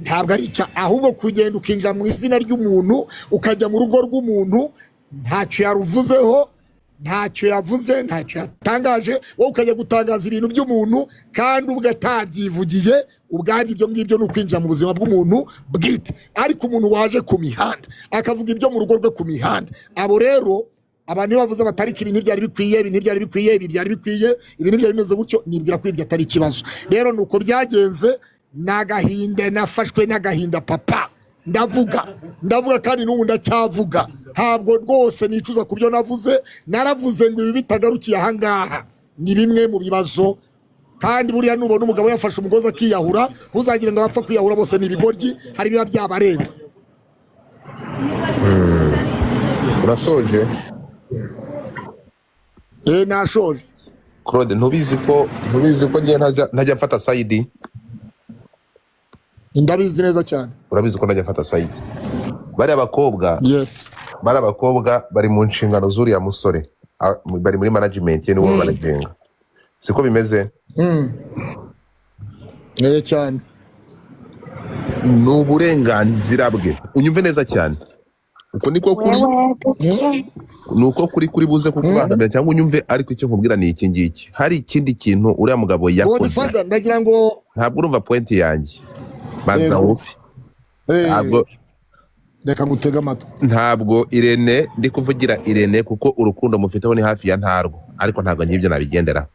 ntabwo ari icyaha, ahubwo kugenda ukinjira mu izina ry'umuntu ukajya mu rugo rw'umuntu ntacyo yaruvuzeho, ntacyo yavuze, ntacyo yatangaje, wowe ukajya gutangaza ibintu by'umuntu kandi ubwo atabyivugiye. Ubwabyo ibyo ngibyo ni ukwinjira mu buzima bw'umuntu bwite. Ariko umuntu waje ku mihanda akavuga ibyo mu rugo rwe ku mihanda, abo rero abantu iyo bavuze batarika ibintu byari bikwiye, ibintu byari bikwiye, ibi byari bikwiye, ibintu byari bimeze gutyo, nibwira ko ibyo atari ikibazo. Rero nuko byagenze, n'agahinda nafashwe n'agahinda papa, ndavuga kandi n'ubu ndacyavuga. Ntabwo rwose nicuza ku byo navuze, naravuze ngo ibi bitagarukiye ahangaha ni bimwe mu bibazo. Kandi buriya nubona umugabo yafashe umugozi akiyahura, ntuzagire ngo abapfa kwiyahura bose ni ibigoryi, hari biba byabarenze. Urasoje? Nashoje. Claude, ntubizi ko ngiye ntajya mfata side? Ndabizi neza cyane. Urabizi ko ntajya mfata side? Bariya bakobwa, Yes. bariya bakobwa bari mu nshingano z'uriya musore, bari muri management ye niwo baragenga, siko bimeze? Cyane. Ni uburenganzira bwe, unyumve neza cyane. Uko niko kuri, nuko kuri buze kukubangamira cyangwa unyumve, ariko icyo nkubwira ni iki ngiki. Hari ikindi kintu uriya mugabo yakoze, ndagira ngo ntabwo urumva point yanjye, banza wufi. Ntabwo reka ngutega amatwi. Ntabwo Irene ndi kuvugira Irene kuko urukundo mufiteho ni hafi ya ntarwo, ariko ntabwo nk'ibyo nabigendera.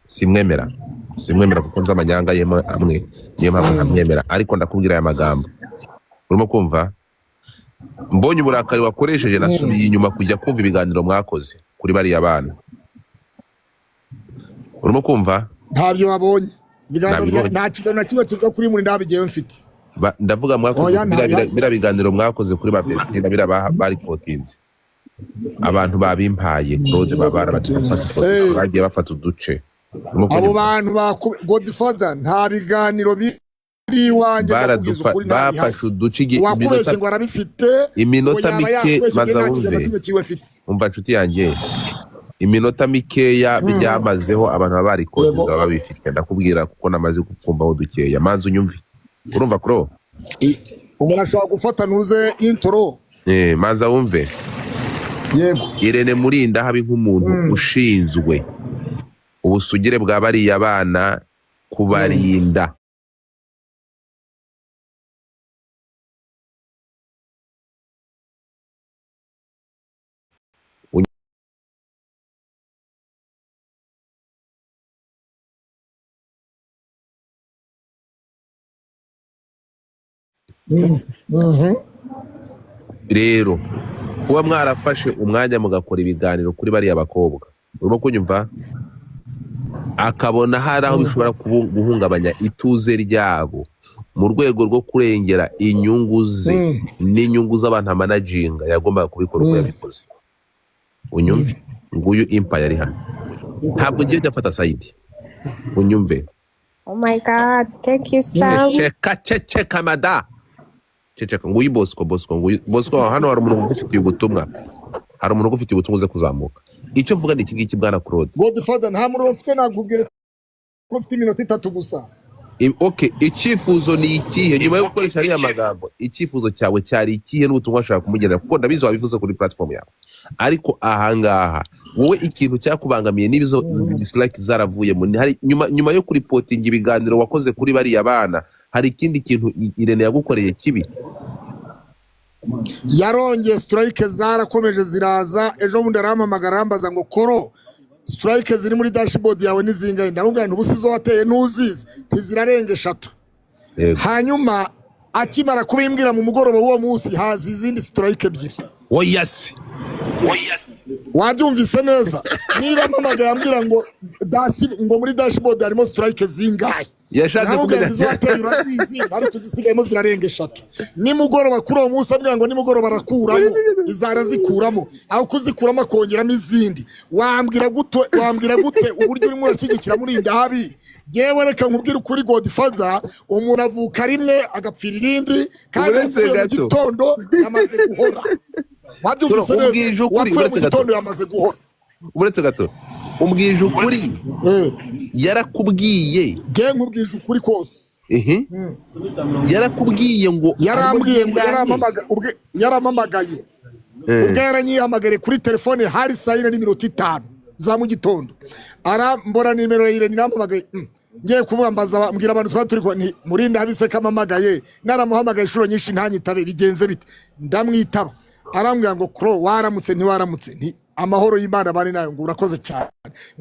Simwemera kuko nzi amanyanga ye amwe, niyo mpamvu ntamwemera. Ariko ndakubwira aya magambo, urimo kumva? Mbonye uburakari wakoresheje, nasubiye inyuma kujya kumva ibiganiro mwakoze kuri bariya bana. Urimo kumva? Ntabyo wabonye ibiganiro, nta kiganiro na kimwe kivuga kuri muri ndabigiye mfite. Ndavuga mwakoze bira biganiro mwakoze kuri ba Bestina, bira bari kotinze. Abantu babimpaye Claude, bagiye bafata uduce. Abo bantu ba Godfather nta biganiro biri wanjye bakugeza ukuri, bafashe uduce wakubeshye ngo arabifite iminota mike. Umva nshuti yanjye, iminota mikeya byamazeho abantu bari kotinze babifite. Ndakubwira kuko namaze gupfumbaho dukeya, manzi unyumve. Urumva kuro? Umuntu ashobora gufata ntuze intro. Manza wumve. Yego. Irene Murinda habi nk'umuntu ushinzwe ubusugire bwa bariya bana, kubarinda. Rero kuba mwarafashe umwanya mugakora ibiganiro kuri bariya bakobwa, urimo kunyumva, akabona hari aho bishobora guhungabanya ituze ryabo mu rwego rwo kurengera inyungu ze n'inyungu z'abantu amanaginga, yagombaga kubikora uko yabikoze. Unyumve, nguyu Empire ari hano, ntabwo ngiye ndafata side. Unyumve. Oh my God, thank you Sam. Cheka mada. Cheka nguyu Bosco hano hari umuntu ugufitiye ubutumwa. Hari umuntu ugufitiye ubutumwa uze kuzamuka. Icyo mvuga ni iki ngiki bwana Claude. Godfather nta muntu ufite, nakubwira ko ufite iminota 3 gusa. Okay, icyifuzo ni ikihe nyuma yo gukoresha ariya magambo? Icyifuzo cyawe cyari ikihe n'ubutumwa ashaka kumugenera? Kuko ndabizi wabivuze kuri platform yawe, ariko ahangaha wowe ikintu cyakubangamiye n'ibizo dislike zaravuye mu nyuma yo kuripotinga ibiganiro wakoze kuri bariya bana, hari ikindi kintu Irene yagukoreye kibi? Yarongeye strike zarakomeje ziraza. Ejo bundi arampamagara arambaza ngo koro strike ziri muri dashboard yawe nizingaye. Ndamubwira nti ubusizo wateye ntuzizi, ntizirarenga 3. Hanyuma akimara kubimbwira mu mugoroba w'uwo munsi haza izindi strike 2. Oyasi wabyumvise neza? Niba mpamagaye ambwira ngo muri dashboard harimo strike zingaye, yashatse kumenya ariko zisigayemo zirarenga 3. Nimugoroba kuri uwo munsi ambwira ngo nimugoroba arakuramo, izara zikuramo, aho kuzikuramo akongeramo izindi. Wambwira gute uburyo urimo urashyigikira Murinda habi? Yewe reka nkubwire ukuri Godfather, umuntu avuka rimwe agapfira irindi, kandi mu gitondo yamaze guhora. Wabyumvise neza? Wapfuye mu gitondo yamaze guhora. Uretse gato, umbwije ukuri yarakubwiye. Nge nkubwije ukuri kose. yarakubwiye ngo yarambwiye ngo yaramamagaye ubwo yaranyihamagare kuri telefone hari saa 4:05 za mu gitondo arambora nimero ya Irene nampamagaye ngiye kuvuga mbaza mbwira abantu twa turi nti murinda habise kamamagaye naramuhamagaye inshuro nyinshi ntanyitabe bigenze bite ndamwitaba arambwira ngo kro waramutse ntiwaramutse nti amahoro y'Imana bari nayo ngo urakoze cyane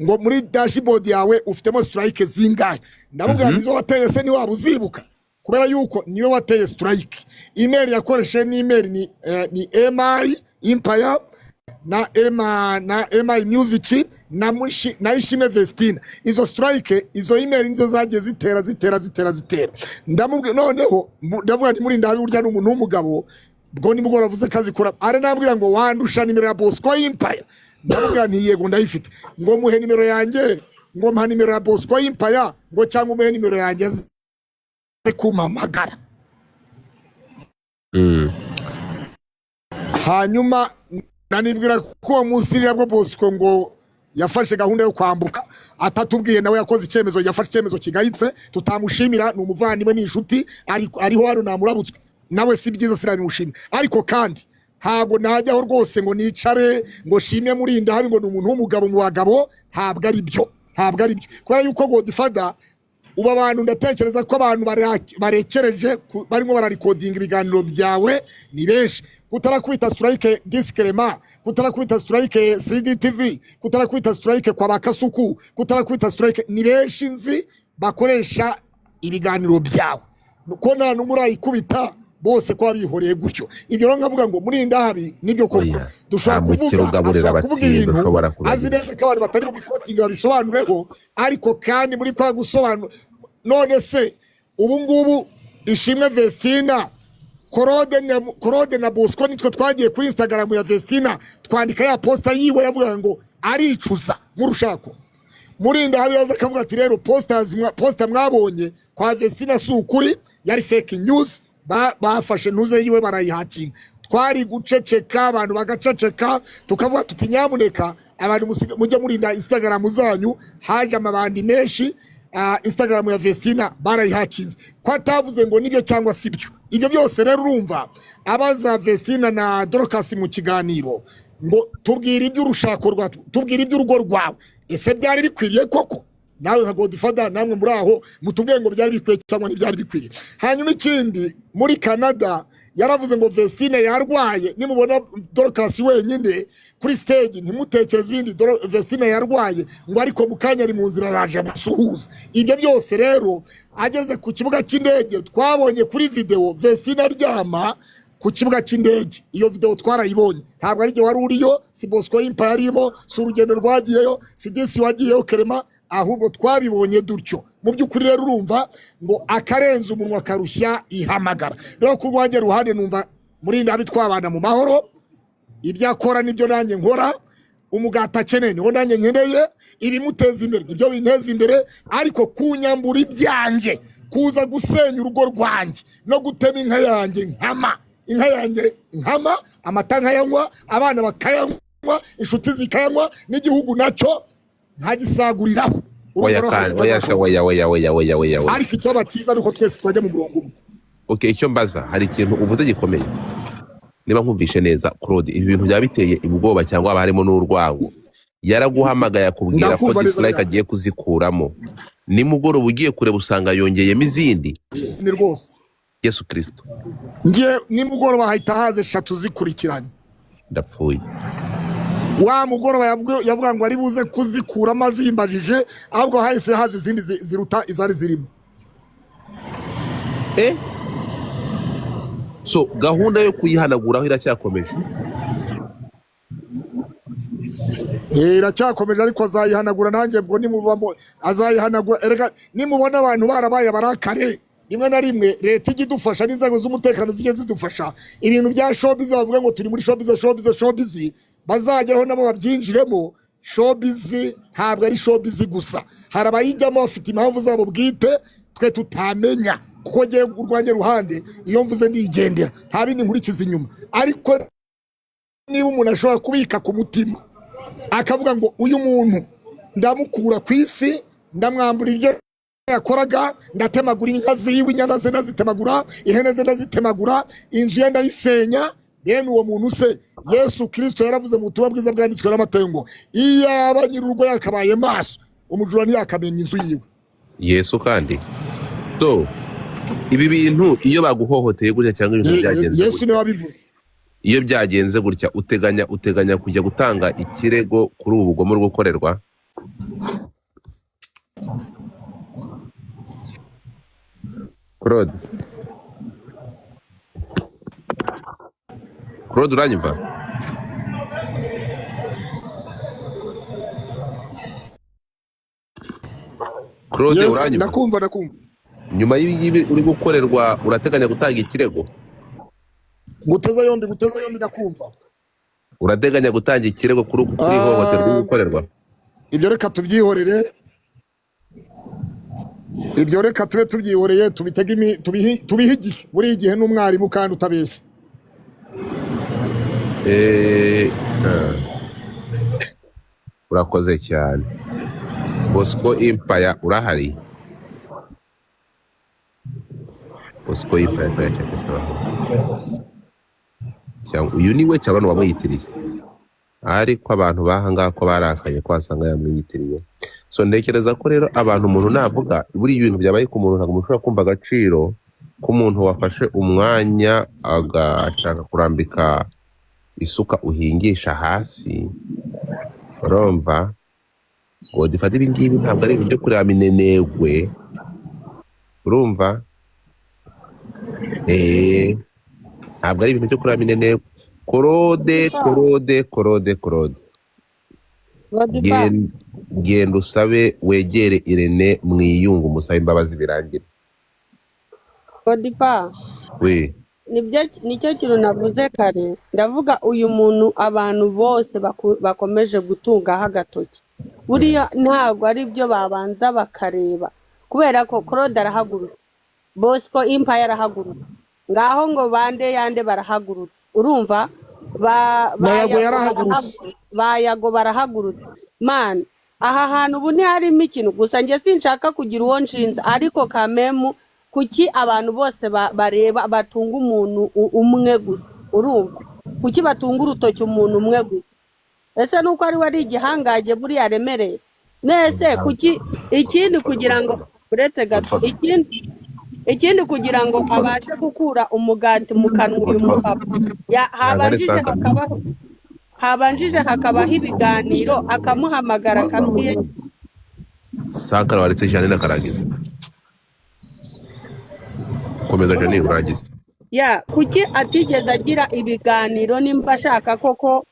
ngo muri dashboard yawe ufitemo strike zingahe ndamubwira nizo wateye se ni waba uzibuka kubera yuko niwe wateye strike email yakoreshe ni email ni MI Empire na MI Music na Ishime Vestina izo strike izo email nizo zagiye zitera ndamubwira noneho ndavuga nti muri ndabi urya n'umuntu w'umugabo bwo ni mugora vuze kazi kura are nambwira ngo wandusha nimero ya Bosco Empire ndamubwira nti yego ndayifite ngo muhe nimero yanjye ngo mpa nimero ya Bosco Empire ngo cyangwa muhe nimero yanjye kumamagara hanyuma nanibwira ko musirira bwo Bosco ngo yafashe gahunda yo kwambuka atatubwiye nawe yakoze icyemezo yafashe icyemezo kigayitse tutamushimira ni umuvandimwe n'inshuti ariho hano namurabutswe nawe si byiza sirabimushimye ariko kandi ntabwo najyaho rwose ngo nicare ngo shimye murinda habi ngo ni umuntu w'umugabo mu bagabo ntabwo ari byo kubera yuko Godfather uba abantu ndatekereza ko abantu barekereje barimo bararikodinga ibiganiro byawe ni benshi kutarakwita strike discrema kutarakwita strike 3D TV kutarakwita strike kwa bakasuku kutarakwita strike ni benshi nzi bakoresha ibiganiro byawe nuko nta numurayikubita bose kwa bihoreye gutyo ibyo rero ngavuga ngo murinda habi nibyo koko dushaka kuvuga ibintu azineze ko abantu batari mu bikotinga babisobanureho ariko kandi muri kwa gusobanura none se ubu ngubu Ishimwe Vestina Korode na Bosco nitwe twagiye kuri Instagram ya Vestina twandika ya posta yiwe yavuga ngo aricuza mu rushako murinda habi yaza kavuga ati rero posta mwabonye kwa Vestina si ukuri yari fake news bafashe ntuze yiwe barayihakinga twari guceceka abantu bagaceceka tukavuga tuti nyamuneka abantu mujye murinda Instagram zanyu haje amabandi menshi Instagram ya Vestina barayihakinze ko atavuze ngo nibyo cyangwa sibyo ibyo byose rero urumva abaza Vestina na Dorcas mu kiganiro ngo tubwire iby'urushako rwa tubwire iby'urugo rwawe ese byari bikwiriye koko nawe nka Godfather namwe muri aho mutubwiye ngo byari bikwiye cyangwa ntibyari bikwiriye hanyuma ikindi muri Canada yaravuze ngo Vestina yarwaye nimubona Dorcas wenyine kuri stage ntimutekereze ibindi Vestina yarwaye ngo ariko mukanya ari mu nzira raje basuhuza ibyo byose rero ageze ku kibuga cy'indege twabonye kuri video Vestina aryama ku kibuga cy'indege iyo video twarayibonye ntabwo ari je wari uriyo si Bosco Empire arimo si urugendo rwagiyeyo si disi wagiyeyo Kerema ahubwo twabibonye dutyo mu by'ukuri rero urumva ngo akarenza umunwa karushya ihamagara rero kurwanje ruhande numva murinda abitwabana mu mahoro ibyo akora nibyo nanjye nkora umugata kenene ngo nanjye nkeneye ibimuteza imbere nibyo binteza imbere ariko kunyambura ibyanjye kuza gusenya urugo rwanjye no gutema inka yanjye nkama amata nkayanywa abana bakayanywa inshuti zikayanywa n'igihugu nacyo ntagisaguriraho oya ariko icyo bakiza nuko twese twajya mu murongo umwe okay icyo mbaza hari ikintu uvuze gikomeye niba nkumvishe neza Claude ibi bintu byabiteye ubwoba cyangwa harimo n'urwango yaraguhamagaye akubwira ko dislike agiye kuzikuramo nimugoroba ugiye kureba usanga yongeyemo izindi ni rwose Yesu Kristo ngiye nimugoroba hahita haze 3 zikurikiranye ndapfuye wa mugoroba yavuga ngo ari buze kuzikura amazimbajije ahubwo hahise hazi izindi ziruta izari zirimo so gahunda yo kuyihanaguraho iracyakomeje iracyakomeje ariko azayihanagura nanjye bwo nimubamo azayihanagura erega nimubona abantu barabaye barakare rimwe na rimwe leta igidufasha n'inzego z'umutekano zige zidufasha ibintu bya showbiz bavuga ngo turi muri showbiz bazageraho nabo babyinjiremo showbiz ntabwo ari showbiz gusa hari abayijyamo bafite impamvu zabo bwite twe tutamenya kuko ngiye urwanye ruhande iyo mvuze ndigendera nta bindi nkurikiza inyuma ariko niba umuntu ashobora kubika ku mutima akavuga ngo uyu muntu ndamukura ku isi ndamwambura ibyo yakoraga ndatemagura inka ziwe, inyana ze ndazitemagura, ihene ze ndazitemagura, inzu ye ndayisenya. Bene uwo muntu se Yesu Kristo yaravuze mu butumwa bwiza bwanditswe n'Amatayo ngo iyaba nyir'urugo yakabaye maso umujura ntiyakamenya inzu yiwe. Yesu kandi so ibi bintu iyo baguhohoteye gutya cyangwa ibintu byagenze Yesu niwe wabivuze. Iyo byagenze gutya uteganya kujya gutanga ikirego kuri ubu bugome bwo gukorerwa? Claude uranyumva? Claude Yes, uranyumva? ndakumva. Nyuma y'ibi uri gukorerwa urateganya gutanga ikirego? Guteza yombi ndakumva. Urateganya gutanga ikirego kuri ihohoterwa riri gukorerwa? Ibyo reka tubyihorere. Ibyo reka tube tubyihoreye, tubihe igihe. Buri igihe n'umwarimu kandi utabeshya. Urakoze cyane. Bosco Empire urahari? Bosco Empire cyangwa uyu niwe cyangwa wamwiyitiriye? Ariko abantu bahanga ko barakaye kwasanga yamwiyitiriye. So ntekereza ko rero abantu umuntu navuga buri ibintu byabaye ku muntu ntabwo mushobora kumva agaciro k'umuntu wafashe umwanya agashaka kurambika isuka uhingisha hasi. Urumva ngo difate ibi ngibi ntabwo ari ibintu byo kureba minenegwe. Urumva ntabwo ari ibintu byo kureba minenegwe. Claude genda usabe wegere Irene mwiyungu umusabe imbabazi birangire. Godifa nicyo kintu navuze kare, ndavuga uyu muntu abantu bose bakomeje gutungaho agatoki buriya ntabwo ari byo babanza bakareba, kubera ko Claude arahagurutse, Bosco Empire arahagurutse, ngaho ngo bande yande barahagurutse. Urumva bayago barahagurutse. Man, aha hantu ubu ntiharimo ikintu gusa njye sinshaka kugira uwo nshinza, ariko kamemu kuki abantu bose bareba batunga umuntu umwe gusa? Urumva kuki batunga urutoki umuntu umwe gusa? Ese nuko ari wari igihangage buriya remereye? Nese kuki ikindi kugira ngo uretse gato ikindi kugira ngo abashe gukura umugati mu kanwa uyu mupapa habanjije hakabaho ibiganiro akamuhamagara akamwiye Sankara waretse cyane nakaragize. Komeza cyane uragize. Kuki atigeze agira ibiganiro nimba ashaka koko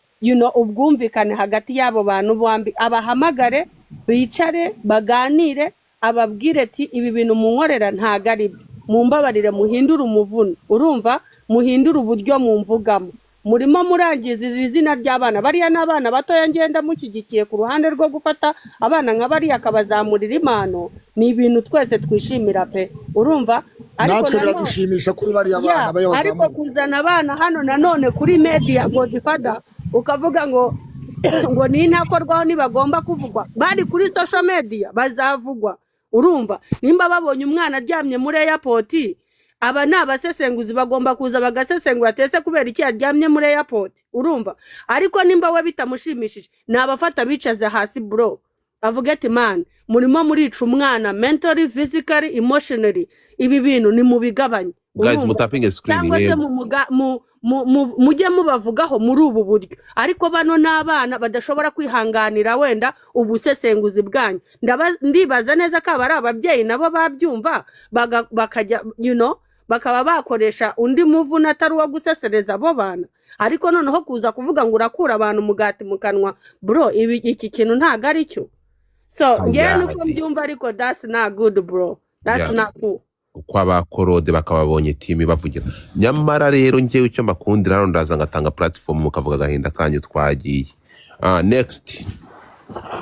ubwumvikane hagati y'abo bantu bombi, abahamagare bicare baganire, ababwire ati ibi bintu munkorera ntago ari byo, mumbabarire muhindure umuvuno. Urumva muhindure uburyo mumvugamo, murimo murangiza izina ry'abana bariya n'abana batoya. Ngenda mushyigikiye ku ruhande rwo gufata abana nka bariya akabazamurira impano, ni ibintu twese twishimira pe. Urumva natwe biradushimisha kuri bariya bana bayoboza, ariko kuzana abana hano nanone kuri media Godfather ukavuga ngo ni intakorwaho ntibagomba kuvugwa, bari kuri social media bazavugwa. Urumva nimba babonye umwana aryamye muri airport, aba ni abasesenguzi bagomba kuza bagasesengura tese kubera iki yaryamye muri airport. Urumva ariko nimba we bitamushimishije nabafata bicaze hasi bro, avuga ati man murimo murica umwana mentally, physically, emotionally, ibi bintu ni mubigabanye. Guys mutapinge screen mujye mubavugaho muri ubu buryo, ariko bano n'abana badashobora kwihanganira wenda ubusesenguzi bwanyu. Ndibaza neza ko ari ababyeyi nabo babyumva bakajya bakaba bakoresha undi muvuna atari uwo gusesereza abo bana. Ariko noneho kuza kuvuga ngo urakura abantu umugati mu kanwa bro, iki kintu ntago ari cyo. So ngewe nuko mbyumva, ariko that's not good bro, that's not cool. Kwa Claude bakababonye team bavugira. Nyamara rero ngewe icyo makundira hano ndaza ngatanga platform mukavuga agahinda kanyu twagiye. Next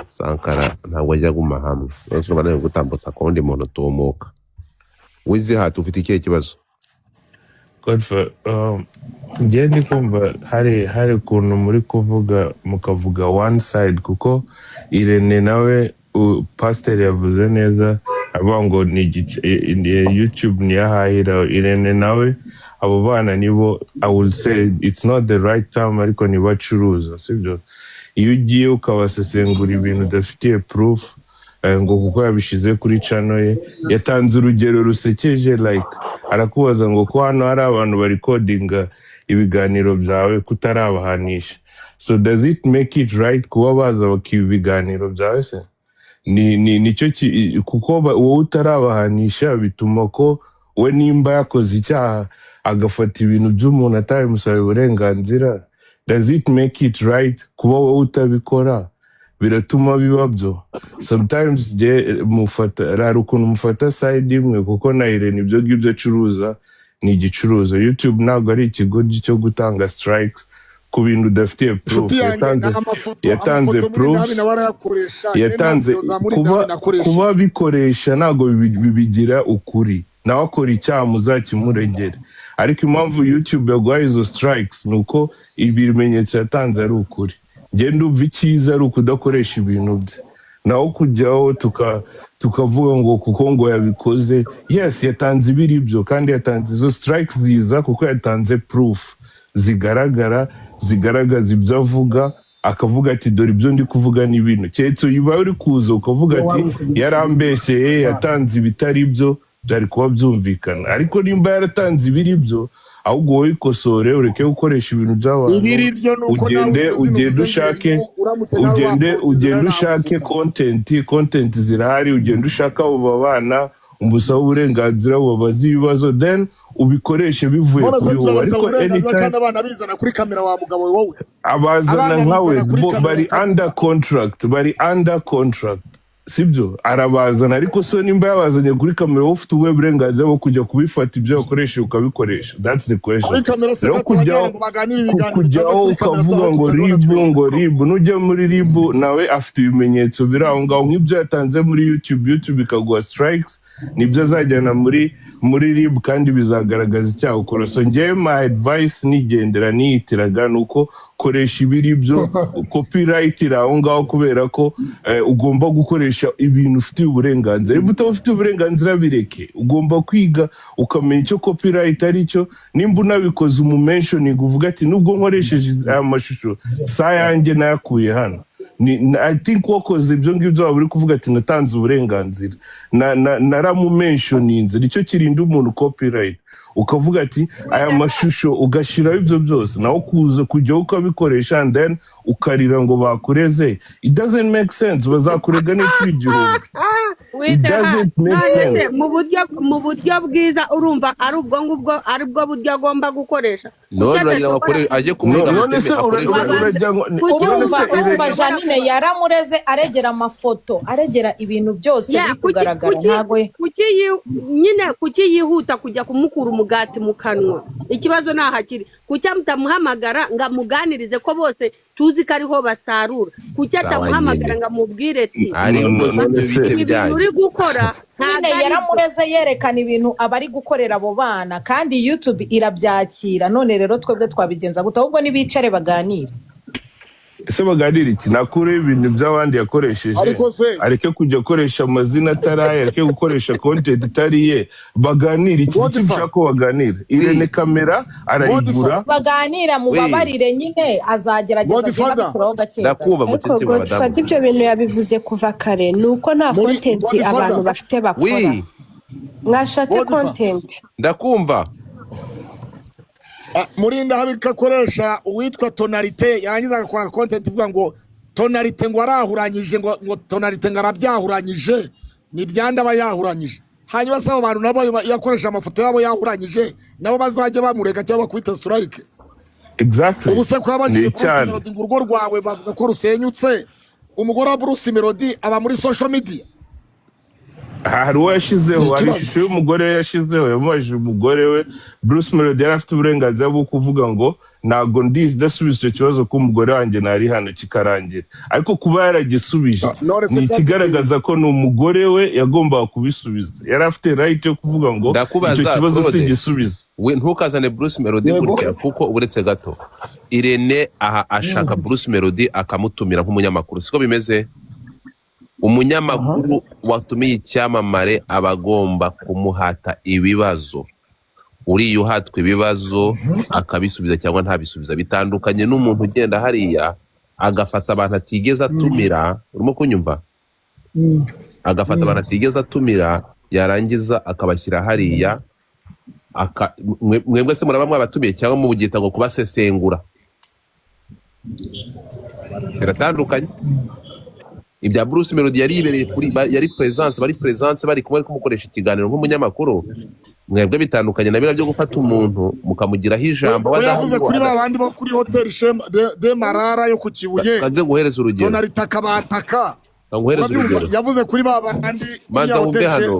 Sankara ntabwo ajya guma hamwe, bose banaye gutambutsa kondi muntu tumuka. Wizi hatu ufite ikihe kibazo? Godfather, ngiye ndi kumva hari kuntu muri kuvuga mukavuga one side, kuko Irene nawe pastor yavuze neza avuga ngo YouTube niyahahira Irene nawe abo bana nibo I will say it's not the right time ariko nibacuruza sibyo iyo ugiye ukabasesengura ibintu udafitiye proof ngo kuko yabishize kuri channel ye yatanze urugero rusekeje like arakubaza ngo ko hano hari abantu bari codinga ibiganiro byawe kutarabahanisha so does it make it right kuba baza bakiba ibiganiro byawe se nicyo kuko wowe utarabahanisha bituma ko we nimba yakoze icyaha agafata ibintu by'umuntu atabimusaba uburenganzira does it make it right kuba wowe utabikora biratuma biba byo sometimes rari ukuntu mufata side imwe kuko na Irene ibyo ngibyo acuruza ni igicuruzo YouTube ntabwo ari ikigo cyo gutanga strikes ku bintu udafitiye proof yatanze proof yatanze kuba bikoresha ntabwo bibigira ukuri nawe akora icyaha muzakimuregere ariko impamvu YouTube yaguhaye izo strikes ni uko ibimenyetso yatanze ari ukuri genda umva icyiza ari ukudakoresha ibintu bye naho kujyaho tukavuga ngo kuko ngo yabikoze yes yatanze ibiri byo kandi yatanze izo strikes ziza kuko yatanze proof zigaragaza ibyo avuga akavuga ati dore ibyo ndi kuvuga ni bino cyetse uba uri kuza ukavuga ati yarambeshyeye yatanze ibitari byo byari kuba byumvikana ariko nimba yaratanze ibiri byo ahubwo wowe ikosore ureke gukoresha ibintu by'abantu ugende ushake content zirahari ugende ushaka abo bana umusaba uburenganzira ubabaze ibibazo then ubikoreshe bivuye kuri wowe ariko anytime abana bizana kuri kamera wa mugabo wowe abazana nkawe bari under contract sibyo arabazana ariko so nimba yabazanye kuri kamera ufite ubuhe burenganzira bwo kujya kubifata ibyo wakoresha ukabikoresha that's the question rero kujyaho ukavuga ngo ribu nujya muri ribu nawe afite ibimenyetso biri aho ngaho nk'ibyo yatanze muri YouTube ikaguha strikes nibyo azajyana muri ribu kandi bizagaragaza icyaha ukora so njyewe my advice nigendera niyitiraga nuko koresha ibiri byo copyright iri aho ngaho kubera ko ugomba gukoresha ibintu ufitiye uburenganzira niba utabufitiye uburenganzira bireke ugomba kwiga ukamenya icyo copyright ari cyo nimba unabikoze umumentioning uvuga ati nubwo nkoresheje aya mashusho saa yanjye nayakuye hano I think wakoze ibyo ngibyo waba uri kuvuga ati natanze uburenganzira naramumentioninze nicyo kirinda umuntu copyright ukavuga ati aya mashusho ugashiraho ibyo byose naho kuza kujya ukabikoresha and then ukarira ngo bakureze it doesn't make sense bazakurega n'icyo igihumbi it doesn't make sense mu buryo bwiza urumva ari ubwo ngubwo ari bwo buryo agomba gukoresha aje kumwiga none se urajya urumva Janine yaramureze aregera amafoto aregera ibintu byose biri kugaragara ntabwo kuki yihuta kujya kumukura umugati mu kanwa ikibazo nahakiri kuki mutamuhamagara ngo amuganirize ko bose tuzi ko ariho basarura kuki atamuhamagara ngo amubwire ati ibintu uri gukora yaramureze yerekana ibintu abari gukorera abo bana kandi YouTube irabyakira none rero twebwe twabigenza gute ahubwo nibicare baganire ese baganira iki nakure ibintu by'abandi yakoresheje areke kujya akoresha amazina ataraye areke gukoresha content itariye baganira iki ushaka ko baganira Irene kamera arayigura baganira mubabarire nyine azagerageza kubikuraho gake ndakumva mutete madamu ibyo bintu yabivuze kuva kare nuko nta content abantu bafite bakora mwashatse content ndakumva murinda habika koresha uwitwa tonalite yarangiza agakora content ivuga ngo tonalite ngo arahuranyije ngo tonalite ngo arabyahuranyije ni byanda bayahuranyije hanyuma sabo abantu nabo yakoresha amafoto yabo yahuranyije nabo bazajya bamureka cyangwa kwita strike exactly ubuse kwa bagiye Bruce ngo urugo rwawe bavuga ko rusenyutse umugore wa Bruce Melody aba muri social media hari uwo yashyizeho hari ishusho y'umugore yashyizeho yamubajije umugore we Bruce Melody yari afite uburenganzira bwo kuvuga ngo ntabwo ndasubiza icyo kibazo ko umugore wanjye ntari hano kikarangira ariko kuba yaragisubije ni ikigaragaza ko ni umugore we yagombaga kubisubiza yari afite right yo kuvuga ngo icyo kibazo si igisubiza we ntukazane Bruce Melody gutya kuko uretse gato Irene aha ashaka Bruce Melody akamutumira nk'umunyamakuru siko bimeze umunyamakuru watumiye icyamamare aba agomba kumuhata ibibazo. Uriya uhatwa ibibazo akabisubiza cyangwa ntabisubiza, bitandukanye n'umuntu ugenda hariya agafata abantu atigeze atumira. Urimo kunyumva? Agafata abantu atigeze atumira, yarangiza akabashyira hariya. Mwebwe se muraba mwabatumiye cyangwa mubugita ngo kubasesengura? Biratandukanye. Ibya Bruce Melody yari ibereye kuri yari presence bari kumwe kumukoresha ikiganiro nk'umunyamakuru. Mwebwe bitandukanye na bira byo gufata umuntu mukamugiraho ijambo. Yavuze kuri babandi bo kuri Hotel de Marara yo ku Kibuye. Kanze guhereza urugero. Donaritaka bataka. Nguhereza urugero. Yavuze kuri babandi Manza wumve hano.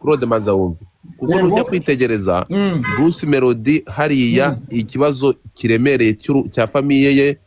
Claude Manza wumve. Kuko nujya kwitegereza Bruce Melody hariya ikibazo kiremereye cya famiye ye